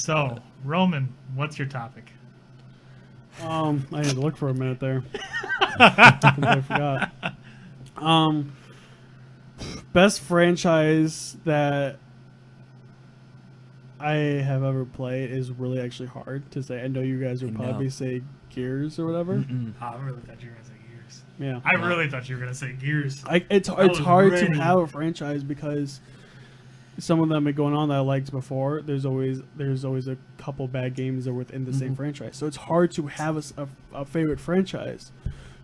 So, Roman, what's your topic? I had to look for a minute there. I forgot. Best franchise that I have ever played is really actually hard to say. I know you guys would probably say Gears or whatever. Oh, I really thought you were gonna say Gears. Yeah, I really thought you were gonna say Gears. it's was hard ready. to have a franchise because some of them are going on that I liked before. There's always a couple bad games that are within the same franchise, so it's hard to have a favorite franchise.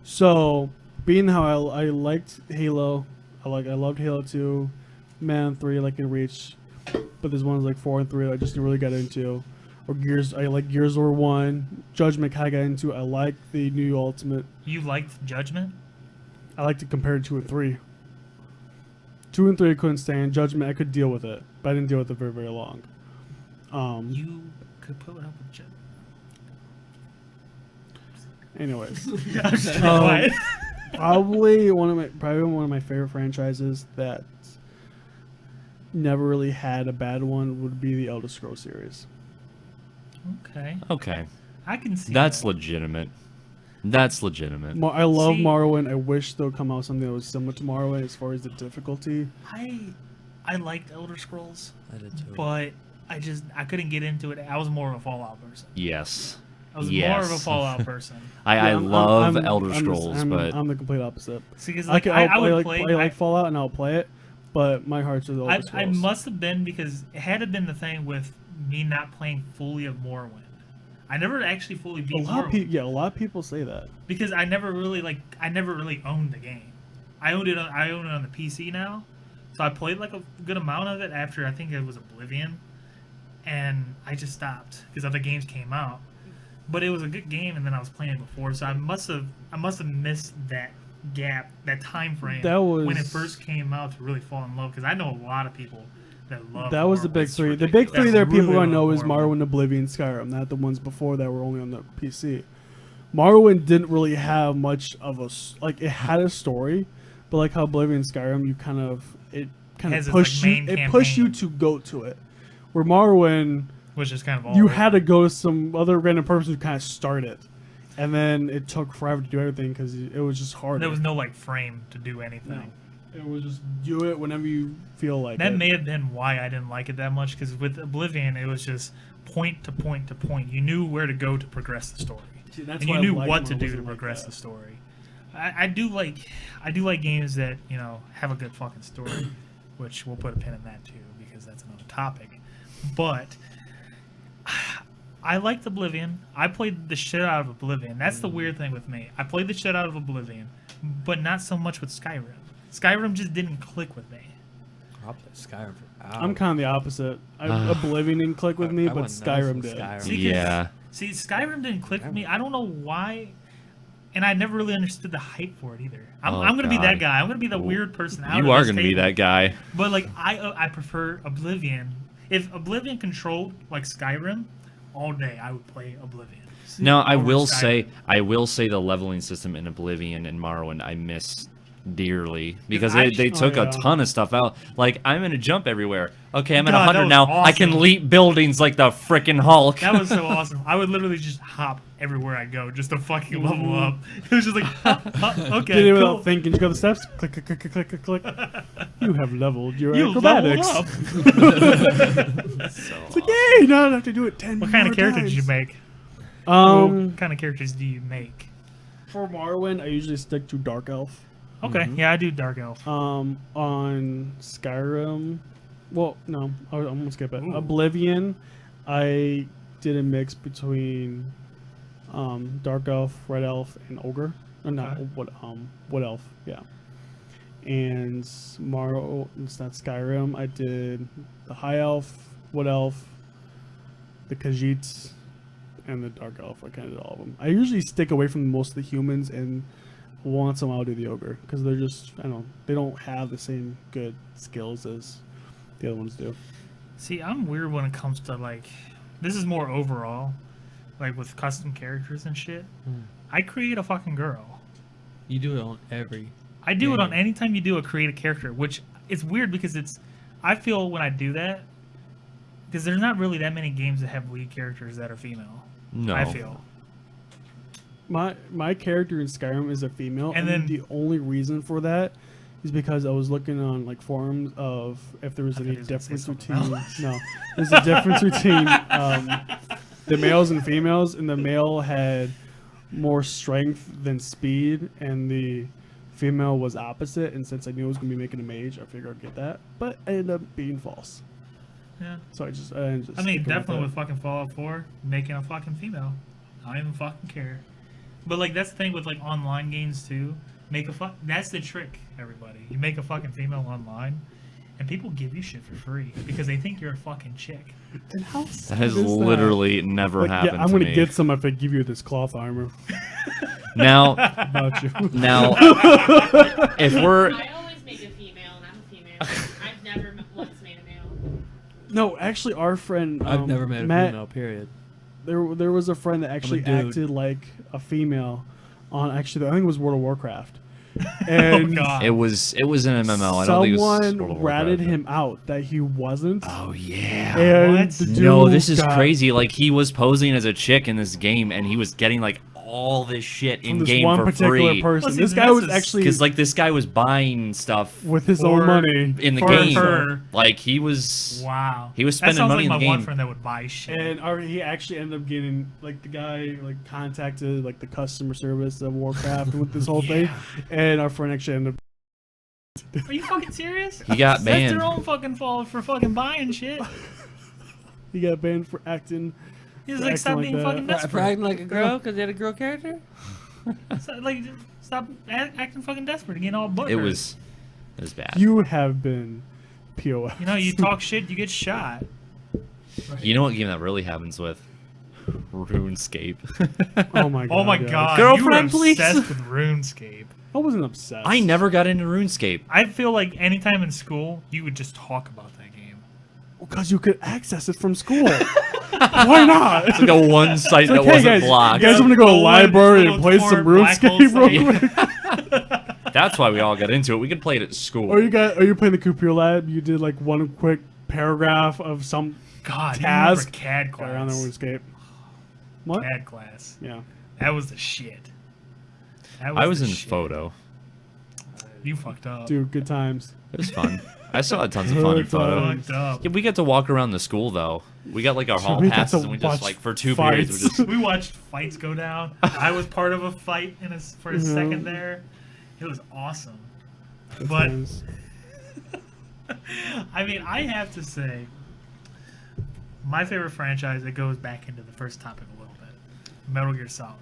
So being how I liked Halo, I loved Halo 2, Man 3 like in Reach, but there's ones like 4 and 3 that I just really got into. Or Gears, I like Gears of War 1, Judgment I got into. I like the new Ultimate. You liked Judgment? I like to compare 2 and 3. 2 and 3 I couldn't stand. Judgment I could deal with it, but I didn't deal with it very, very long. You could put up with Judgment. Anyways, I'm just quiet. probably one of my favorite franchises that never really had a bad one would be the Elder Scrolls series. Okay. I can see That's that. legitimate. That's legitimate. I love See- Morrowind. I wish there would come out something that was similar to Morrowind as far as the difficulty. I liked Elder Scrolls, I did too. but I couldn't get into it. I was more of a Fallout person. Yes. I was Yes. more of a Fallout person. I I'm- love I'm- Elder I'm Scrolls, but I'm the complete opposite. See, because I like, can I would play play. like Fallout and I'll play it, but my heart's with Elder I Scrolls. must have been because it had to have been the thing with me not playing fully of Morrowind. I never actually fully beat Morrowind a lot of people say that. because I never really owned the game. I own it on the PC now, so I played like a good amount of it after I think it was Oblivion, and I just stopped because other games came out. But it was a good game, and then I was playing it before, so I must have missed that gap, that time frame That was- when it first came out to really fall in love. Because I know a lot of people that love. That was the big Morrowind. three. The big three That's there people really I know love is Morrowind. Morrowind, Oblivion, Skyrim, not the ones before that were only on the PC. Morrowind didn't really have much of it had a story, but like how Oblivion, Skyrim, it Has its, pushed like, you. main It pushed you campaign. to go to it. Where Morrowind, Which is kind of all you over. had to go to some other random person who kind of start it, and then it took forever to do everything because it was just hard. There was no like frame to do anything. It was just do it whenever you feel like That it. may have been why I didn't like it that much, because with Oblivion, it was just point to point to point. You knew where to go to progress the story, See, that's and why you I knew like what when to it do to wasn't like progress that. the story. I do like games that have a good fucking story, which we'll put a pin in that too, because that's another topic. But I liked Oblivion. I played the shit out of Oblivion. That's the weird thing with me. I played the shit out of Oblivion, but not so much with Skyrim. Skyrim just didn't click with me. I'll play Skyrim for hours. I'm kind of the opposite. Oblivion didn't click with me, I but went nuts Skyrim with did. Skyrim. See, 'cause- Yeah. See, Skyrim didn't click with me. I don't know why, and I never really understood the hype for it either. I'm going to be that God. guy. I'm going to be the weird person out You of are this going to be table. that guy. But like, I prefer Oblivion. If Oblivion controlled like Skyrim, all day I would play Oblivion. Now, I over will Skyrim. say the leveling system in Oblivion and Morrowind I miss dearly because I- they took yeah. a ton of stuff out. Like, I'm gonna jump everywhere. Okay, I'm at God, that 100 was now. I can awesome. leap buildings like the freaking Hulk. That was so awesome. I would literally just hop everywhere I go just to fucking level up. It was just like, okay, Did it cool. without thinking. You go the steps. Click, click, click, click, click, click. You have leveled your You leveled acrobatics. up. It's like, yay! Now I don't have to do it 10 What kind more of character did you times. make? Um, What kind of characters do you make? for Morrowind, I usually stick to Dark Elf. Okay, yeah, I do Dark Elf. On Skyrim, well, no, I'm gonna skip it. Ooh. Oblivion, I did a mix between Dark Elf, Red Elf, and Ogre. Not Okay. Wood Elf, yeah. And it's not Skyrim. I did the High Elf, Wood Elf, the Khajiits, and the Dark Elf. I kind of did all of them. I usually stick away from most of the humans and once in a while do the Ogre because they're just, I don't know, they don't have the same good skills as the other ones do. See, I'm weird when it comes to like, this is more overall, like with custom characters and shit. I create a fucking girl. You do it on every. I do it on game. any time you do a create a character, which is weird because I feel when I do that, Because there's not really that many games that have lead characters that are female. No. I feel. My character in Skyrim is a female, And and then- the only reason for that is because I was looking on like forums of if there was I any thought he was gonna difference say between something else. no, there's a difference between the males and females, and the male had more strength than speed, and the female was opposite. And since I knew I was gonna be making a mage, I figured I'd get that, but I ended up being false. Yeah. So I just I mean, sticking definitely with that. fucking Fallout 4, making a fucking female. I don't even fucking care. But like that's the thing with like online games too. That's the trick, everybody. You make a fucking female online, and people give you shit for free because they think you're a fucking chick. And how That sad has is that? literally never Like, happened yeah, I'm to gonna me. get some if I give you this cloth armor. Now, About you. now, if we're I always make a female, and I'm a female. I've never once made a male. No, actually, our friend I've never met a Matt, female. Period. There was a friend that actually dude. acted like a female on actually I think it was World of Warcraft, Oh and god. it was an MMO. I don't think it was World someone of ratted Warcraft. him out that he wasn't. Oh yeah. And What? the No, dude this is got- crazy. Like he was posing as a chick in this game, and he was getting like all this shit From in this game one for particular free. person. Well, see, This guy this was is- actually Because like this guy was buying stuff with his for- own money in the for game. her. Like he was. Wow. He was That spending sounds money like in the my one game. friend that would buy shit. and he actually ended up getting like the guy like contacted like the customer service of Warcraft with this whole thing, and our friend actually ended up Are you fucking serious? He got That's banned. their own fucking fault for fucking buying shit. he got banned for acting. He's For like, acting stop like being that. fucking For desperate. acting like a girl because they had a girl character. Like, stop acting fucking desperate, getting all butthurt. It was bad. You have been POS. You know, you talk shit, you get shot. You know what game that really happens with? RuneScape. Oh my god. Oh my yeah. god, Girlfriend, you were please. obsessed with RuneScape. I wasn't obsessed. I never got into RuneScape. I feel like anytime in school, you would just talk about that game. Because you could access it from school. Why not? It's like a one site It's like, that hey wasn't guys, blocked. you guys want to go to the Go in, library little and play torn some black hole RuneScape real site. quick? That's why we all got into it. We could play it at school. Or you playing the Computer Lab? You did like one quick paragraph of some God, task. you remember CAD Got around the class. RuneScape. What? CAD class. Yeah. That was the shit. That I was the in shit. photo. You fucked up. Dude, good times. It was fun. I still had tons of fun in Good photo. times. Fucked up. Yeah, we got to walk around the school though. We got like our hall we got passes, to and we watch just like for 2 periods we fights. just. We watched fights go down. I was part of a fight for a Yeah. second there. It was awesome. Good But times. I mean, I have to say, my favorite franchise that goes back into the first topic a little bit, Metal Gear Solid.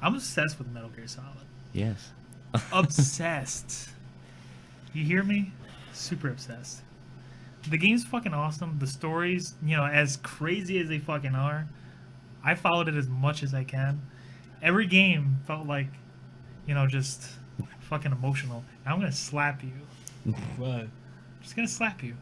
I'm obsessed with Metal Gear Solid. Yes. Obsessed. You hear me? Super obsessed. The game's fucking awesome. The stories, you know, as crazy as they fucking are, I followed it as much as I can. Every game felt like, you know, just fucking emotional. And I'm gonna slap you. What? Just gonna slap you.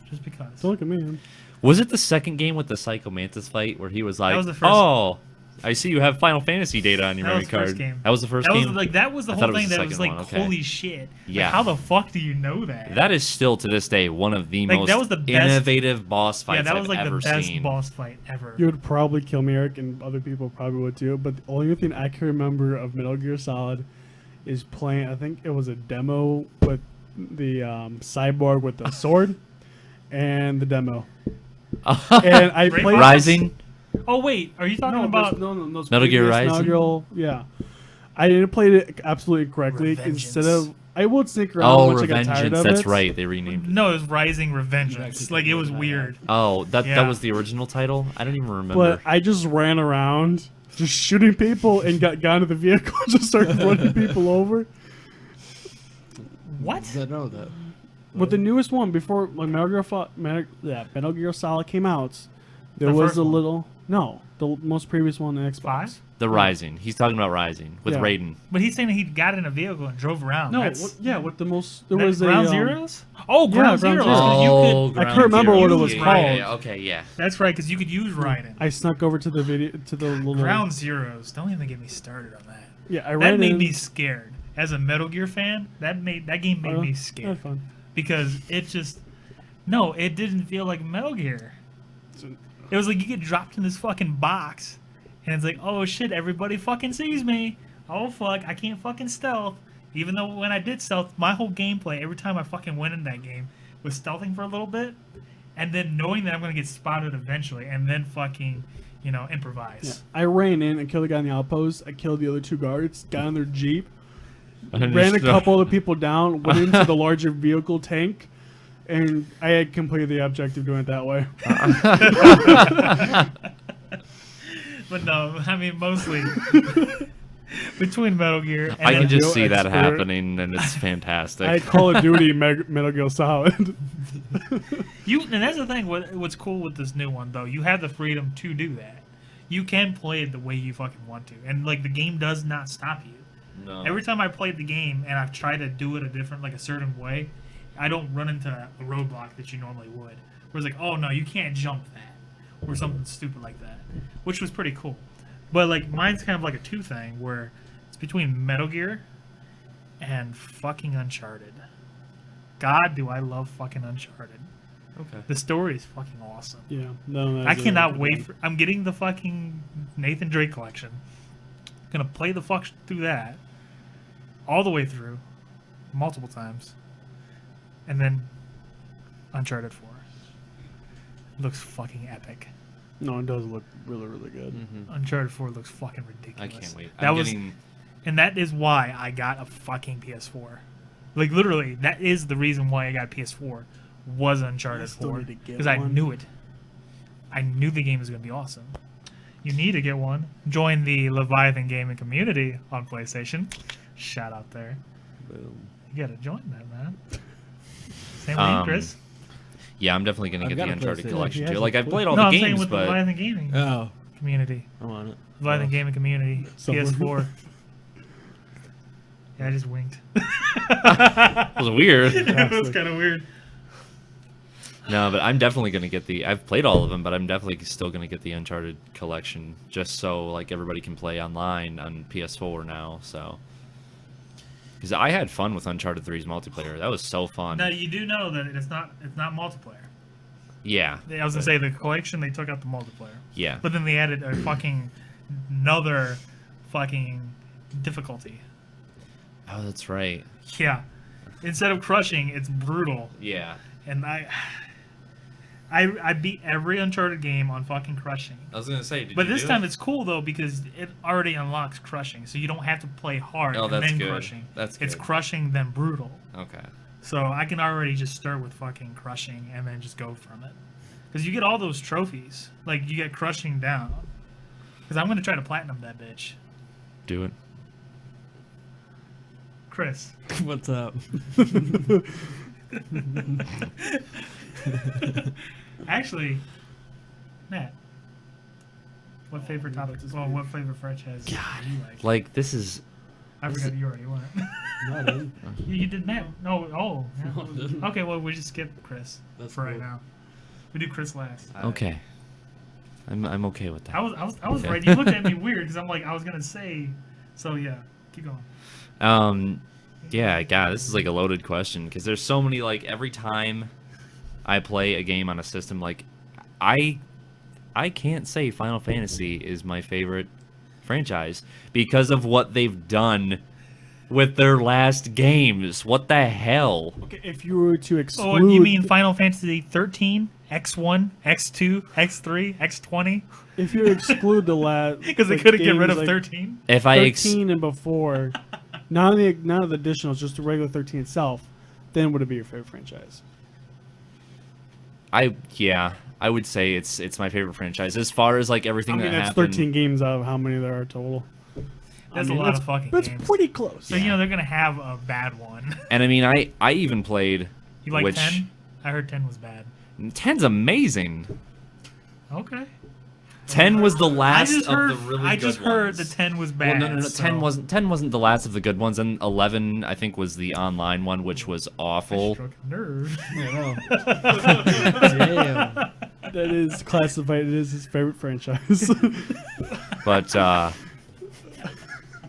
Just because. Don't look at me. Man. Was it the second game with the Psycho Mantis fight where he was like, was the first- "Oh, I see you have Final Fantasy data on your That memory was the card." first game. That was the first That was game. like that was the I whole thought it was thing the that was second like, one, okay. holy shit. Like, Yeah. how the fuck do you know that? That is still to this day one of the Like, most that was the best- innovative boss fights yeah, that was I've like ever the best seen. boss fight ever. You would probably kill me, Eric, and other people probably would too. But the only thing I can remember of Metal Gear Solid is playing. I think it was a demo with the cyborg with the sword, and the demo. And I Great played boss. Rising. Oh wait, are you talking about? those Metal Gear previous Rising? Yeah, I didn't play it absolutely correctly. Revengeance. Instead of, I would sneak around. Oh, once I got tired Revengeance. of That's it. right. They renamed it. No, it was Rising You Revengeance. actually Like it didn't was know that. weird. Oh, that Yeah. was the original title. I don't even remember. But I just ran around, just shooting people, and got into the vehicle, just started running people over. What? I know that. With the newest one, before like Metal Gear Solid came out, there The was first a one? little the most previous one on Xbox. Five? the Rising. He's talking about Rising with Yeah. Raiden. But he's saying that he got in a vehicle and drove around. No, That's, with the most there that- was Ground a Zeroes. Oh, Ground Ground Zeroes. Zeroes. 'cause you Oh, could, I Ground couldn't remember Zero. what it was Yeah, called. yeah, okay, yeah. that's right, because you could use Raiden. I snuck over to the video to the little Ground Zeroes. Don't even get me started on that. Yeah, I That ran made in. me scared. As a Metal Gear fan, that game made me That's scared fun. because it just no, it didn't feel like Metal Gear. It was like you get dropped in this fucking box, and it's like, oh shit, everybody fucking sees me. Oh fuck, I can't fucking stealth. Even though when I did stealth, my whole gameplay, every time I fucking went in that game, was stealthing for a little bit, and then knowing that I'm gonna get spotted eventually, and then fucking, improvise. Yeah. I ran in and killed the guy in the outpost. I killed the other 2 guards, got in their jeep, ran a Understood. couple other people down, went into the larger vehicle tank, and I had completed the objective doing it that way. But no, I mean mostly between Metal Gear and I can then- just see Expert. that happening, and it's fantastic. I had Call of Duty Metal Gear Solid. and that's the thing. What's cool with this new one though, you have the freedom to do that. You can play it the way you fucking want to, and like the game does not stop you. No. Every time I played the game and I've tried to do it a certain way, I don't run into a roadblock that you normally would. Where it's like, oh no, you can't jump that, or something stupid like that, which was pretty cool. But like mine's kind of like a 2 thing where it's between Metal Gear and fucking Uncharted. God, do I love fucking Uncharted. Okay. The story is fucking awesome. Yeah, no, I cannot wait for. I'm getting the fucking Nathan Drake collection. Gonna play the fuck through that, all the way through, multiple times, and then Uncharted 4. Looks fucking epic. No, it does look really, really good. Mhm. Uncharted 4 looks fucking I ridiculous. can't wait. That I'm was, getting. and that is why I got a fucking PS4. Like literally, that is the reason why I got PS4. Was Uncharted I still 4 need to get because I one. knew it. I knew the game was gonna be awesome. You need to get one. Join the Leviathan gaming community on PlayStation. Shout out there. Boom. You gotta join that, man. Same with you, Chris. Yeah, I'm definitely gonna I've get got the a Uncharted PlayStation. collection He too. has Like a I've played all No, the I'm saying games, with the but Leviathan gaming Oh, community. I'm on it. Leviathan gaming community. Someone- PS4. Yeah, I just winked. it was weird. It was kind of weird. No, but I'm definitely gonna get the. I've played all of them, but I'm definitely still gonna get the Uncharted collection just so like everybody can play online on PS4 now. So, because I had fun with Uncharted 3's multiplayer, that was so fun. Now you do know that it's not multiplayer. Yeah. I was gonna say the collection they took out the multiplayer. Yeah. But then they added a fucking another fucking difficulty. Oh, that's right. Yeah. Instead of crushing, it's brutal. Yeah. And I beat every Uncharted game on fucking crushing. I was gonna say, But this time it's cool though because it already unlocks crushing, so you don't have to play hard Oh, and that's then good. crushing. That's It's good. crushing then brutal. Okay. So I can already just start with fucking crushing and then just go from it. Because you get all those trophies. Like, you get crushing down. Because I'm going to try to platinum that bitch. Do it. Chris. What's up? Actually, Matt. What favorite topic? Well, what favorite franchise do you like? Like this is. I forgot you already went. No, dude. You did Matt. No, oh. yeah. No, I didn't. Okay, well, we just skip Chris That's for right cool. now. We do Chris last. Okay. I'm okay with that. I was Okay. right. You looked at me weird because I'm like I was gonna say. So yeah, keep going. Yeah, God, this is like a loaded question because there's so many. Like every time I play a game on a system, like I can't say Final Fantasy is my favorite franchise because of what they've done with their last games. What the hell? Okay, if you were to Oh, exclude, you mean Final Fantasy 13, X1, X2, X3, X20? if you exclude the last, Because they couldn't get rid of 13. If I ex- 13 and before, none of the additionals, just the regular 13 itself, then would it be your favorite franchise? I would say it's my favorite franchise as far as like everything I mean, that that's happened. 13 games out of how many there are total. That's a lot of fucking That's games. pretty close. So, you know, they're going to have a bad one. And I mean, I even played. You like which 10? I heard 10 was bad. 10's amazing. Okay. 10 was the I last just of heard, the really I good just heard ones. that 10 was Well, bad. no. so- 10 wasn't the last of the good ones, and 11 I think was the online one, which was I awful. struck a nerve. Damn. That is classified. It is his favorite franchise. But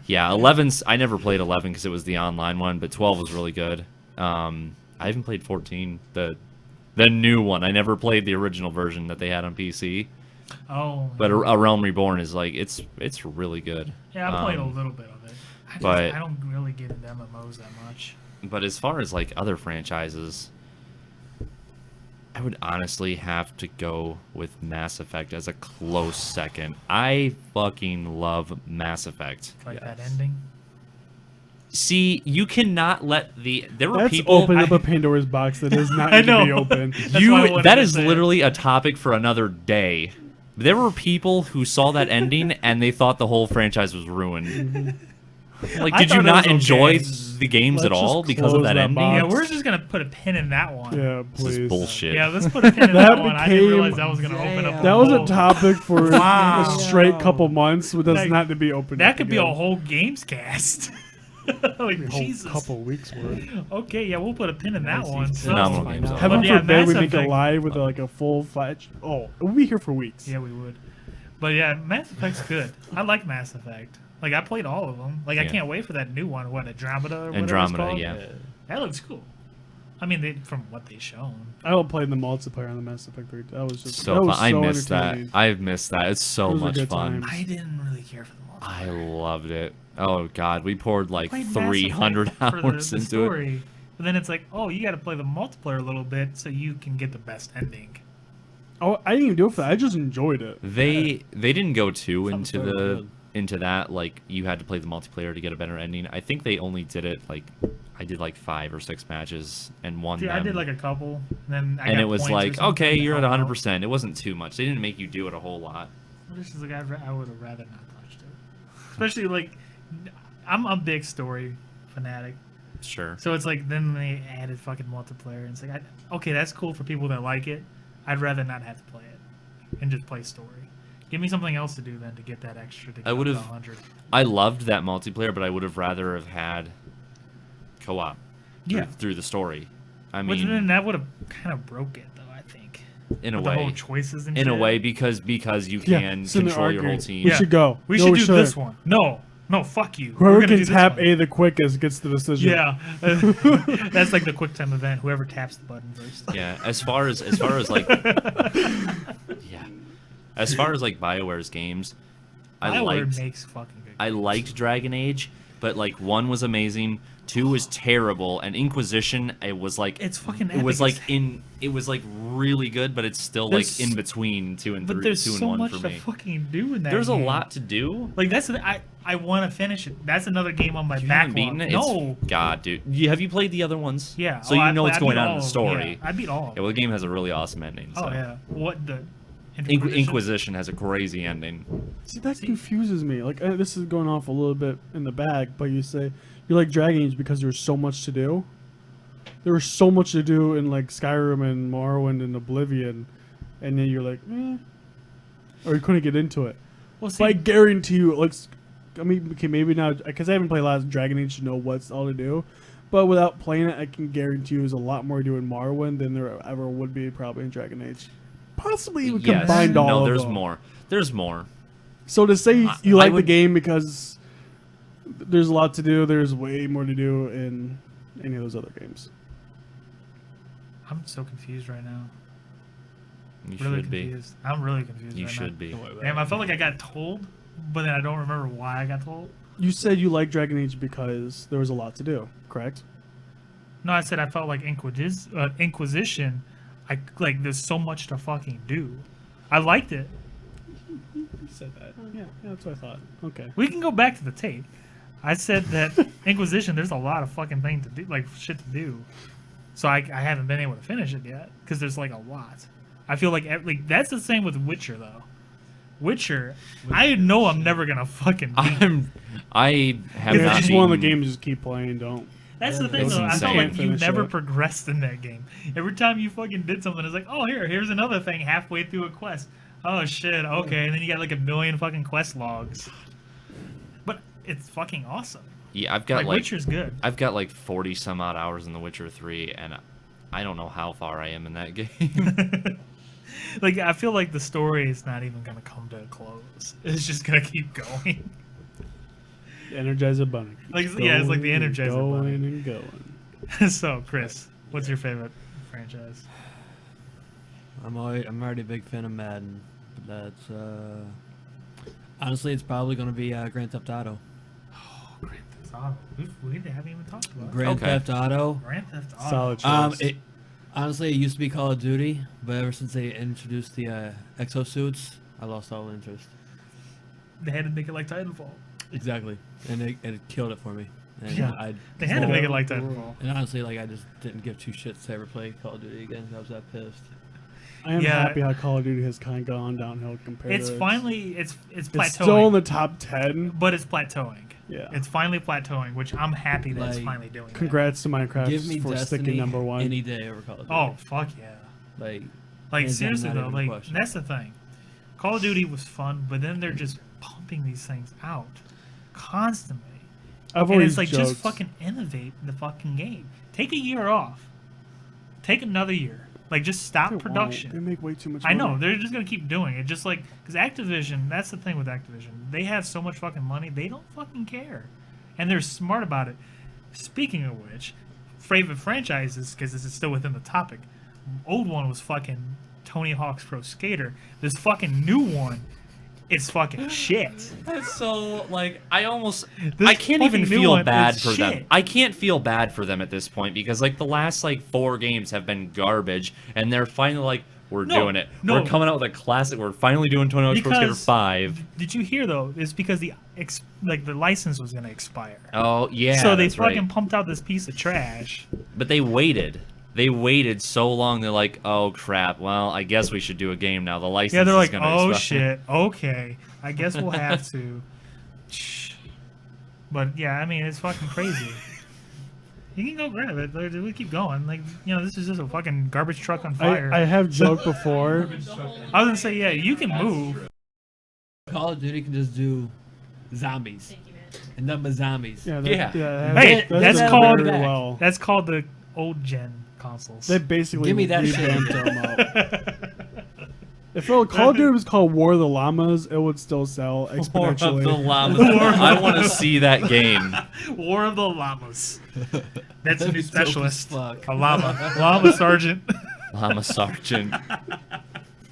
yeah, 11's. I never played 11 because it was the online one, but 12 was really good. I haven't played 14, the The new one. I never played the original version that they had on PC. Oh. But A Realm Reborn is like it's really good. Yeah, I played a little bit of it. but- I don't really get into MMOs that much. But as far as like other franchises, I would honestly have to go with Mass Effect as a close second. I fucking love Mass Effect. Like that ending. See, you cannot let there were That's people opening up a Pandora's box that does not I need to be know. open. That's why I wanted That to is say it. literally a topic for another day. There were people who saw that ending and they thought the whole franchise was ruined. Like, I did you thought it not was enjoy okay. the games Let's at all just because of close that that ending? box. Yeah, we're just gonna put a pin in that one. Yeah, This please. is bullshit. Yeah, let's put a pin in That that one. I didn't became- realize that was gonna open up. That was a topic for Wow. a straight couple months. It does That- not to be opened. That up could be a again. whole Gamescast. Like A whole Jesus. couple weeks worth. Okay, yeah, we'll put a pin in that one. So, Phenomenal Find games. out. though. Heaven But yeah, forbid we Mass make a Effect- live with like a full fledged. Oh, we'll be here for weeks. yeah, we would. But yeah, Mass Effect's good. I like Mass Effect. Like I played all of them. Like I Yeah. can't wait for that new one. What, Andromeda? Or whatever it's Andromeda, called? yeah. That looks cool. I mean, from what they've shown. I don't play the multiplayer on the Mass Effect 3. That was just So that fun. was I so missed that. entertaining. I've missed that. It's so Those were much good fun. times. I didn't really care for the multiplayer. I loved it. Oh god, we poured like Played Mass Effect 300 for hours the into it. story. But then it's like, oh, you got to play the multiplayer a little bit so you can get the best ending. Oh, I didn't even do it for that. I just enjoyed it. They didn't go too Sounds into so the good. into that like you had to play the multiplayer to get a better ending. I think they only did it like I did like 5 or 6 matches and won See, them. I did like a couple, and then I and got it was points or like, something okay, to you're at help out. 100%. It wasn't too much. They didn't make you do it a whole lot. This is like I would have rather not touched it. Especially like, I'm a big story fanatic, Sure. so it's like then they added fucking multiplayer, and it's like, okay, that's cool for people that like it. I'd rather not have to play it and just play story. Give me something else to do then to get that extra. To get I would've- up to 100. I loved that multiplayer, but I would have rather have had co-op Yeah. through the story. I But mean, then that would have kind of broke it though. I think in a with the whole way. choices and In a shit. way because you Yeah, can so they're control your whole arguing. team. We Yeah. should go. We No, should we do shouldn't. this one. No, fuck you. We're Whoever gonna can do this tap one. A the quickest gets the decision. Yeah, that's like the quick time event. Whoever taps the button first. Yeah, as far as like yeah. As far as like BioWare's games, I BioWare liked makes fucking good. I liked Dragon Age, but like 1 was amazing, 2 was terrible, and Inquisition it was like It's fucking it was epic like as- it was like really good, but it's still There's- like in between 2 and 3 But there's 2 and so 1 much for to me. fucking do in that. There's a game. lot to do. Like that's I want to finish it. That's another game on my You backlog. haven't beaten it? No. It's, God, dude. Have you played the other ones? Yeah. So oh, you I know what's I beat going on all in the of them. story. Yeah, I beat all. Of Yeah, them. well, the game has a really awesome ending. So. Oh yeah. What the Inquisition has a crazy ending. See, that confuses me. Like, this is going off a little bit in the bag, but you say you like Dragon Age because there's so much to do. There was so much to do in like Skyrim and Morrowind and Oblivion, and then you're like, or you couldn't get into it. Well, But I guarantee you, like, I mean, okay, maybe not because I haven't played a lot of Dragon Age to know what's all to do. But without playing it, I can guarantee you there's a lot more to do in Morrowind than there ever would be probably in Dragon Age. Possibly even Yes. combined all No, of there's them. more. There's more. So to say you I like the would- game because there's a lot to do, there's way more to do in any of those other games. I'm so confused right now. You Really should be. confused. I'm really confused. You right should now. be. Damn, I felt like I got told, but then I don't remember why I got told. You said you like Dragon Age because there was a lot to do, correct? No, I said I felt like Inquisition. I like there's so much to fucking do. I liked it. You said that. Yeah, that's what I thought. Okay. We can go back to the tape. I said that Inquisition. There's a lot of fucking thing to do, like shit to do. So I haven't been able to finish it yet because there's like a lot. I feel like that's the same with Witcher though. Witcher, I know I'm never gonna fucking beat. I have Yeah, not it's just one of the beaten- games you just keep playing, don't. That's the Yeah, thing that's though. I felt insane. like you Finish never it. progressed in that game. Every time you fucking did something, it's like, oh here's another thing halfway through a quest. Oh shit, okay, and then you got like a million fucking quest logs. But it's fucking awesome. Yeah, I've got Like like Witcher's good. I've got like 40 some odd hours in The Witcher 3, and I don't know how far I am in that game. Like I feel like the story is not even gonna come to a close. It's just gonna keep going. Energizer Bunny. Like, Keeps yeah, it's like the going and Energizer going Bunny. and going. So, Chris, what's your favorite franchise? I'm already a big fan of Madden. But that's honestly, it's probably gonna be Grand Theft Auto. Oh, Grand Theft Auto. We haven't even talked about it. Grand Okay. Theft Auto. Grand Theft Auto. Solid choice. Honestly, it used to be Call of Duty, but ever since they introduced the exosuits, I lost all interest. They had to make it like Titanfall. Exactly, and it killed it for me. And Yeah. They had to make it like Titanfall. And honestly, like I just didn't give two shits to ever play Call of Duty again. I was that pissed. I am Yeah. happy how Call of Duty has kind of gone downhill compared It's to finally it's plateauing. It's still in the top 10. but it's plateauing. Yeah. It's finally plateauing, which I'm happy that it's Like, finally doing. Congrats to Minecraft Give me for Destiny sticking number 1. any day over Call of That. Duty. Oh fuck yeah! Like Like hands down, seriously not though, even a like question. that's the thing. Call of Duty was fun, but then they're just pumping these things out constantly. I've And always it's like joked, just fucking innovate the fucking game. Take a year off. Take another year. Like just stop they won't. production. They make way too much I money. know they're just gonna keep doing it, just like because Activision. That's the thing with Activision. They have so much fucking money, they don't fucking care, and they're smart about it. Speaking of which, favorite franchises, because this is still within the topic. Old one was fucking Tony Hawk's Pro Skater. This fucking new one, it's fucking shit. That's so like I This can't even fucking new feel one bad is for them. shit. I can't feel bad for them at this point because like the last like 4 games have been garbage, and they're finally like we're No, doing it. no. We're coming out with a classic. We're finally doing Tony Hawk's Pro Skater Because- 5. Did you hear though? It's because the license was gonna expire. Oh yeah, so they that's fucking right. pumped out this piece of trash. But they waited. They waited so long. They're like, oh crap. Well, I guess we should do a game now. The license. Yeah, they're is like, gonna oh expire." shit, okay, I guess we'll have to. Shh. But yeah, I mean, it's fucking crazy. You can go grab it. Like, we keep going. Like, you know, this is just a fucking garbage truck on fire. I have joked before. I was gonna say, yeah, you can move. Call of Duty can just do zombies Thank you, man. and nothing but zombies. Yeah, Yeah. Hey, that's done called- very well. That's called the old gen consoles. They basically Give me that revamped shit. them up. If Call of Duty was called War of the Llamas, it would still sell War of exponentially. the Llamas. I want to see that game. War of the Llamas. That's a new That'd be dope as specialist. fuck. A llama sergeant. Llama Sergeant.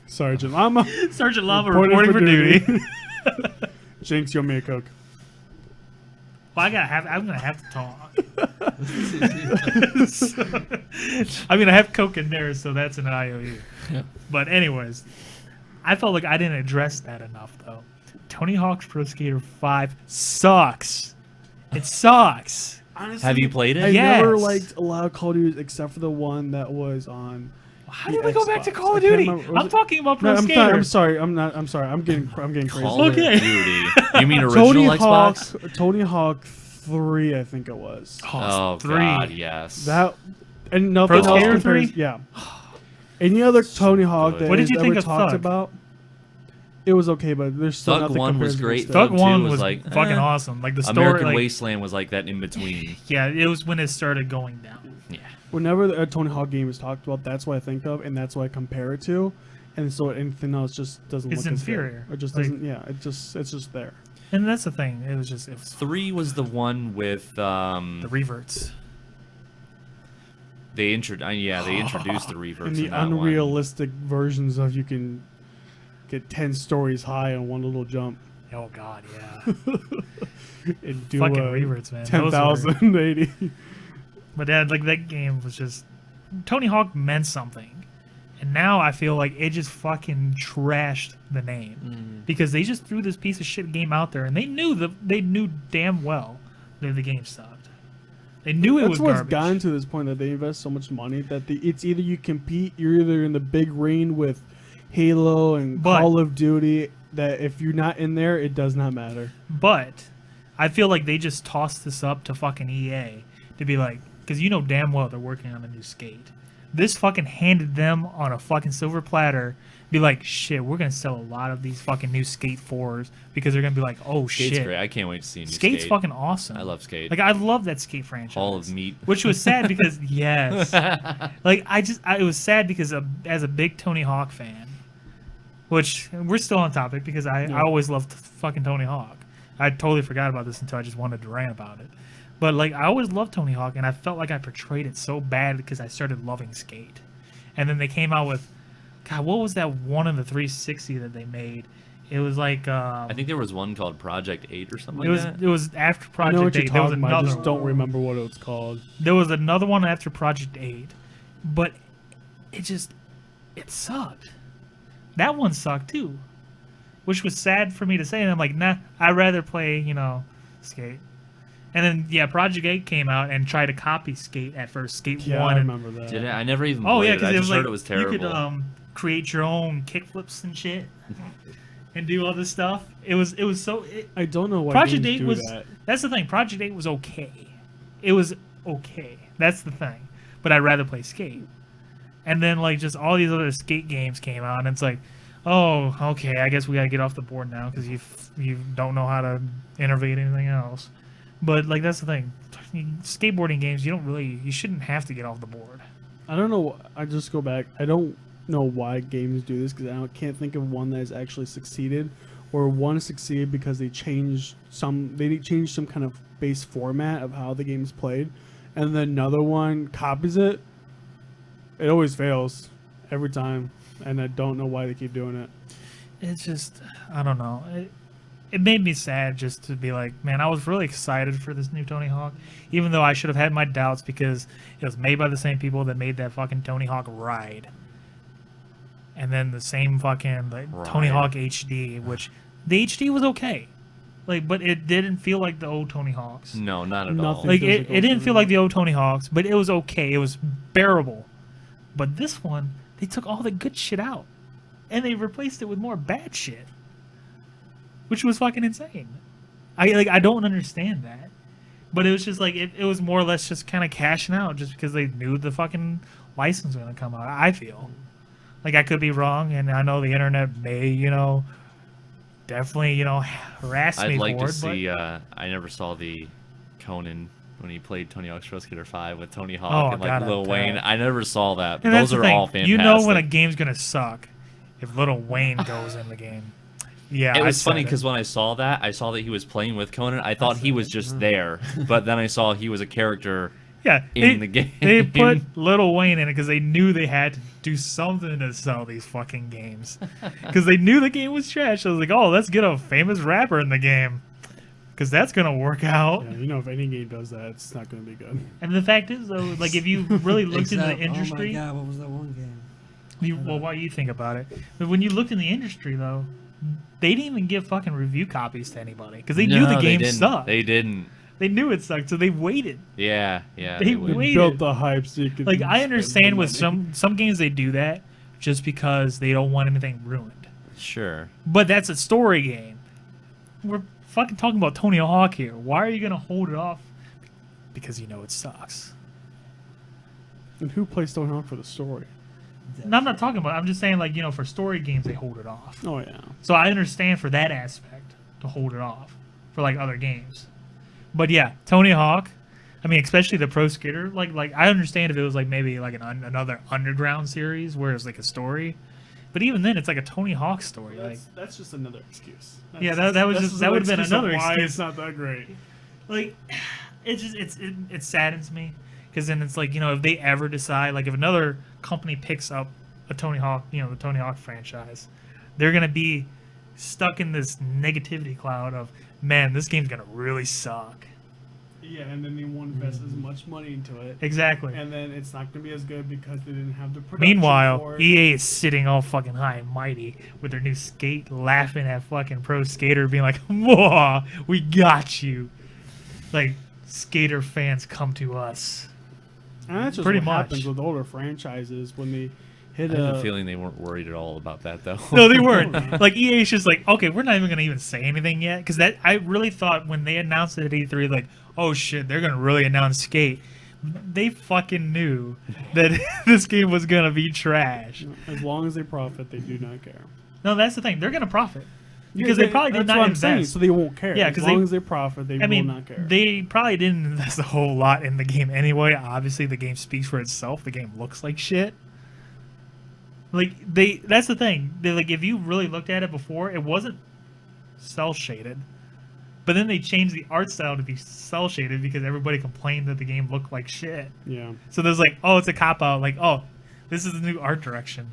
Sergeant Llama. Sergeant Llama Reporting reporting for duty. Jinx, you owe me a Coke. Well, I'm gonna have to talk. I'm gonna have Coke in there, so that's an IOU. Yeah. But anyways, I felt like I didn't address that enough, though. Tony Hawk's Pro Skater 5 sucks. It sucks. Honestly, Have you played it? I Yes. never liked a lot of Call of Duty except for the one that was on. How the did we go back to Xbox. Call of I can't Duty? remember. Was I'm it- talking about Pro No, Skater. I'm sorry. I'm sorry. I'm getting crazy. Call here. of Okay. Duty. You mean original Tony Xbox? Hawk. Tony Hawk 3, I think it was. Oh 3. God, yes. That and nothing Pro else Skater compares. 3? Yeah. Any other Tony Hawk good. that What did is you think ever of talked Thug? about? It was okay, but there's still Thug nothing 1 was compares great. against it. Thug Thug 1 2 was like, fucking eh. awesome. Like the story, American like, Wasteland was like that in between. yeah, it was when it started going down. Yeah. Whenever a Tony Hawk game is talked about, that's what I think of, and that's what I compare it to. And so anything else just doesn't It's look as good. inferior. It just Like- doesn't. Yeah, it's just there. And that's the thing. It was 3 was the one with the reverts. they introduced the reverts And the in that one. unrealistic versions of you can get 10 stories high on one little jump Oh god, yeah. and do Fucking a reverts, man. Those were- 10,080. But yeah, like that game was just Tony Hawk meant something, and now I feel like it just fucking trashed the name because they just threw this piece of shit game out there, and they knew damn well that the game sucked. They knew it That's was what's garbage. gotten to this point that they invest so much money that it's either you compete, you're either in the big ring with Halo and But- Call of Duty. That if you're not in there, it does not matter. But I feel like they just tossed this up to fucking EA to be like, because you know damn well they're working on a new skate. This fucking handed them on a fucking silver platter. Be like, shit, we're gonna sell a lot of these fucking new Skate 4s because they're gonna be like, oh Skate's shit, great. I can't wait to see a new Skate's Skate. fucking awesome. I love Skate. Like I love that Skate franchise. Hall of Meat. Which was sad because yes, like it was sad because as a big Tony Hawk fan, which we're still on topic because I always loved fucking Tony Hawk. I totally forgot about this until I just wanted to rant about it. But like I always loved Tony Hawk, and I felt like I portrayed it so bad because I started loving Skate, and then they came out with God, what was that one in the 360 that they made? It was like I think there was one called Project 8 or something it was like that. it was after I know Project what you're 8. There was talking about. I another just don't one. remember what it was called. There was another one after Project 8, but it sucked. That one sucked too, which was sad for me to say. And I'm like, nah, I'd rather play, Skate. And then yeah, Project 8 came out and tried to copy Skate at first, Skate Yeah, 1. I and- remember that. Did I never even Oh played yeah, it. because I it just was heard like it was terrible. you could create your own kickflips and shit, and do all this stuff. It was so. I don't know why Project games 8 do was. that. That's the thing. Project 8 was okay. It was okay. That's the thing. But I'd rather play Skate. And then like just all these other Skate games came out, and it's like, oh, okay. I guess we gotta get off the board now because you don't know how to innovate anything else. But like that's the thing. Skateboarding games, you shouldn't have to get off the board. I don't know. I just go back. I don't know why games do this because can't think of one that has actually succeeded, or one succeeded because they changed some. They changed some kind of base format of how the game's played, and then another one copies it. It always fails every time, and I don't know why they keep doing it. It's just, I don't know. It made me sad just to be like, man, I was really excited for this new Tony Hawk, even though I should have had my doubts because it was made by the same people that made that fucking Tony Hawk Ride. And then the same fucking Tony Ride. Hawk HD, which the HD was okay. But it didn't feel like the old Tony Hawks. No, not at all. Nothing. Like feels it, like it old didn't Tony feel like Hawk. the old Tony Hawks, but it was okay. It was bearable. But this one, they took all the good shit out, and they replaced it with more bad shit, which was fucking insane. I don't understand that, but it was just like it was more or less just kind of cashing out just because they knew the fucking license was gonna come out. I feel like I could be wrong, and I know the internet may definitely harass me I'd like for to it, but see. I never saw the Conan when he played Tony Hawk's Pro Skater 5 with Tony Hawk Oh, and like God, I Lil bet. Wayne. I never saw that. And that's Those the are thing. all fantastic. You know when a game's gonna suck if Little Wayne goes in the game. Yeah, It I was said funny it. because when I saw that he was playing with Conan. I thought he was just there, but then I saw he was a character. yeah, in the game. they put Little Wayne in it because they knew they had to do something to sell these fucking games. Because they knew the game was trash. I was like, oh, let's get a famous rapper in the game because that's gonna work out. Yeah, if any game does that, it's not going to be good. And the fact is, though, like if you really looked into the Except- industry, Oh my god, what was that one game? What do you think about it? But when you looked in the industry, though, they didn't even give fucking review copies to anybody because they knew the No, game didn't. sucked. They didn't. They knew it sucked, so they waited. Yeah. They would. waited. Built the hype so you could. Like I spend understand the with money. some games they do that just because they don't want anything ruined. Sure. But that's a story game. We're fucking talking about Tony Hawk here. Why are you gonna hold it off? Because you know it sucks. And who plays Tony Hawk for the story? And I'm not talking about. I'm just saying, like for story games they hold it off. Oh yeah. So I understand for that aspect to hold it off for like other games. But yeah, Tony Hawk. I mean, especially the Pro Skater. Like I understand if it was like maybe like another underground series where it's like a story. But even then, it's like a Tony Hawk story. That's just another excuse. Yeah, that was that's just that would have been excuse of another why excuse. it's not that great. Like it saddens me because then it's like if they ever decide like if another company picks up a Tony Hawk, the Tony Hawk franchise, they're gonna be stuck in this negativity cloud of man, this game's gonna really suck. Yeah, and then they won't invest as much money into it, Exactly. and then it's not going to be as good because they didn't have the production. Meanwhile, for it. EA is sitting all fucking high and mighty with their new skate, laughing at fucking Pro Skater, being like, "Whoa, we got you!" Like skater fans come to us. And that's just pretty what much. happens with older franchises when they hit I have a. a feeling they weren't worried at all about that though. No, they weren't. Like EA's just like, okay, we're not even gonna even say anything yet, because that I really thought when they announced it at E3, like, oh shit, they're gonna really announce Skate. They fucking knew that this game was gonna be trash. As long as they profit, they do not care. No, that's the thing. They're gonna profit because Yeah, they probably did that's not what I'm invest. saying, so they won't care. Yeah, as 'cause long they- as they profit, they I will mean, not care. they probably didn't invest a whole lot in the game anyway. Obviously, the game speaks for itself. The game looks like shit. Like that's the thing. They like if you really looked at it before, it wasn't cell shaded, but then they changed the art style to be cell shaded because everybody complained that the game looked like shit. Yeah. So there's like, oh, it's a cop out. Like, oh, this is the new art direction.